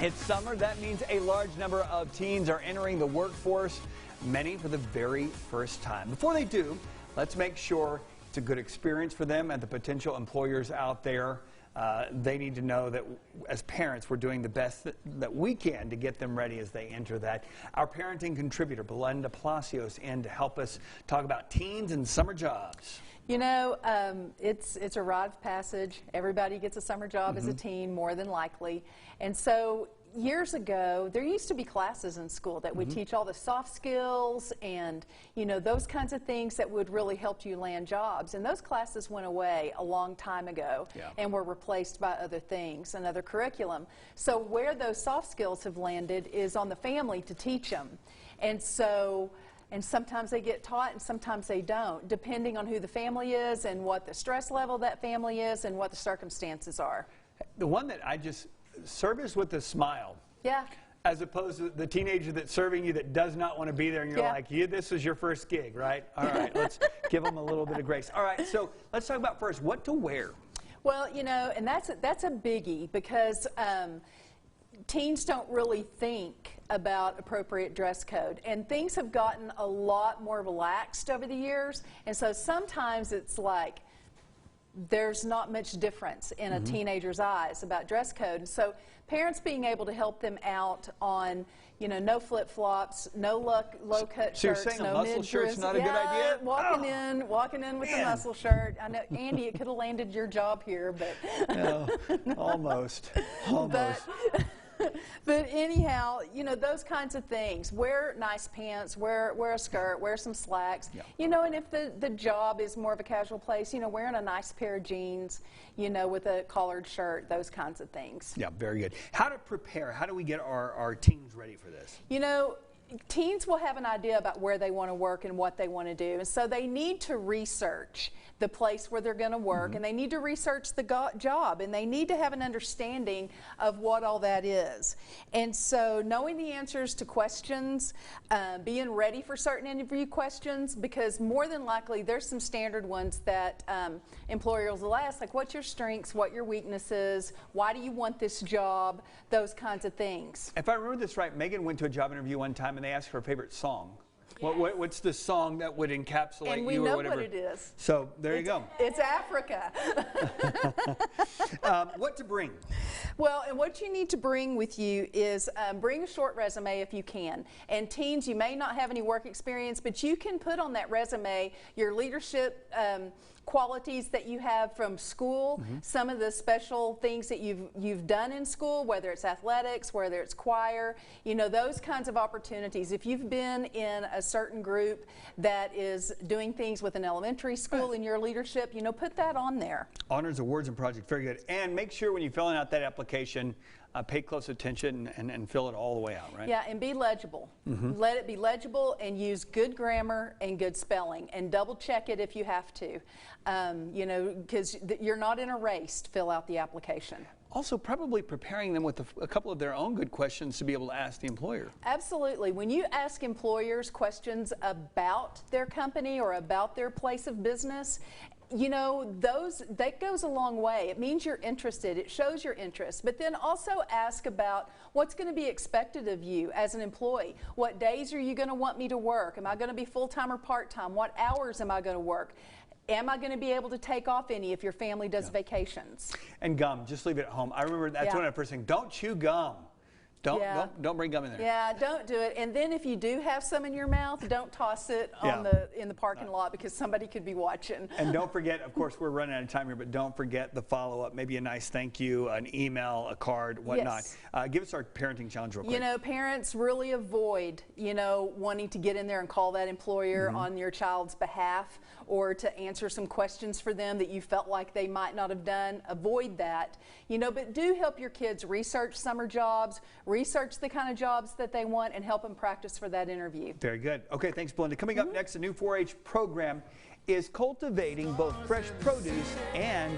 It's summer. That means a large number of teens are entering the workforce, many for the very first time. Before they do, let's make sure it's a good experience for them and the potential employers out there. They need to know that as parents, we're doing the best that we can to get them ready as they enter that. Our parenting contributor, Belinda Palacios, in to help us talk about teens and summer jobs. You know, it's a rite of passage. Everybody gets a summer job as a teen, more than likely. And so years ago, there used to be classes in school that would teach all the soft skills and, you know, those kinds of things that would really help you land jobs. And those classes went away a long time ago and were replaced by other things, another curriculum. So where those soft skills have landed is on the family to teach them. And so, and sometimes they get taught and sometimes they don't, depending on who the family is and what the stress level of that family is and what the circumstances are. The one that I just, service with a smile. Yeah. As opposed to the teenager that's serving you that does not want to be there and you're like, this is your first gig, right? All right, let's give them a little bit of grace. All right, so let's talk about first what to wear. Well, you know, and that's a biggie because teens don't really think about appropriate dress code, and things have gotten a lot more relaxed over the years, and so sometimes it's like there's not much difference in a teenager's eyes about dress code. And so parents being able to help them out on, you know, no flip-flops, no low-cut so shirts, you're saying no a muscle shirt's not a good idea? Walking in with a muscle shirt. I know, Andy, it could have landed your job here, but almost. But anyhow, you know, those kinds of things. Wear nice pants, wear a skirt, wear some slacks. You know, and if the job is more of a casual place, you know, wearing a nice pair of jeans, you know, with a collared shirt, those kinds of things. Yeah, very good. How to prepare? How do we get our teens ready for this? You know, teens will have an idea about where they want to work and what they want to do. And so they need to research the place where they're going to work, and they need to research the job, and they need to have an understanding of what all that is. And so knowing the answers to questions, being ready for certain interview questions, because more than likely there's some standard ones that employers will ask, like what's your strengths, what your weaknesses, why do you want this job, those kinds of things. If I remember this right, Megan went to a job interview one time and they asked her favorite song. What's the song that would encapsulate and we you know or whatever? What it is. So there you go. It's Africa. What to bring? Well, and what you need to bring with you is bring a short resume if you can. And teens, you may not have any work experience, but you can put on that resume your leadership qualities that you have from school, some of the special things that you've done in school, whether it's athletics, whether it's choir, you know, those kinds of opportunities. If you've been in a certain group that is doing things with an elementary school in your leadership, you know, put that on there. Honors, awards, and projects, very good. And make sure when you're filling out that application, pay close attention and fill it all the way out, right? Yeah, and be legible. Let it be legible and use good grammar and good spelling, and double check it if you have to. You know, because you're not in a race to fill out the application. Also, probably preparing them with a couple of their own good questions to be able to ask the employer. Absolutely. When you ask employers questions about their company or about their place of business, you know, that goes a long way. It means you're interested. It shows your interest. But then also ask about what's going to be expected of you as an employee. What days are you going to want me to work? Am I going to be full-time or part-time? What hours am I going to work? Am I going to be able to take off any if your family does vacations? And gum, just leave it at home. I remember that's when I first think, don't chew gum. Don't bring gum in there. Yeah, don't do it. And then if you do have some in your mouth, don't toss it on in the parking lot because somebody could be watching. And don't forget, of course, we're running out of time here, but don't forget the follow-up, maybe a nice thank you, an email, a card, whatnot. Give us our parenting challenge real quick. You know, parents really avoid, you know, wanting to get in there and call that employer on your child's behalf or to answer some questions for them that you felt like they might not have done. Avoid that, you know, but do help your kids research summer jobs, research the kind of jobs that they want, and help them practice for that interview. Very good. Okay, thanks, Belinda. Coming up next, a new 4-H program is cultivating both fresh produce and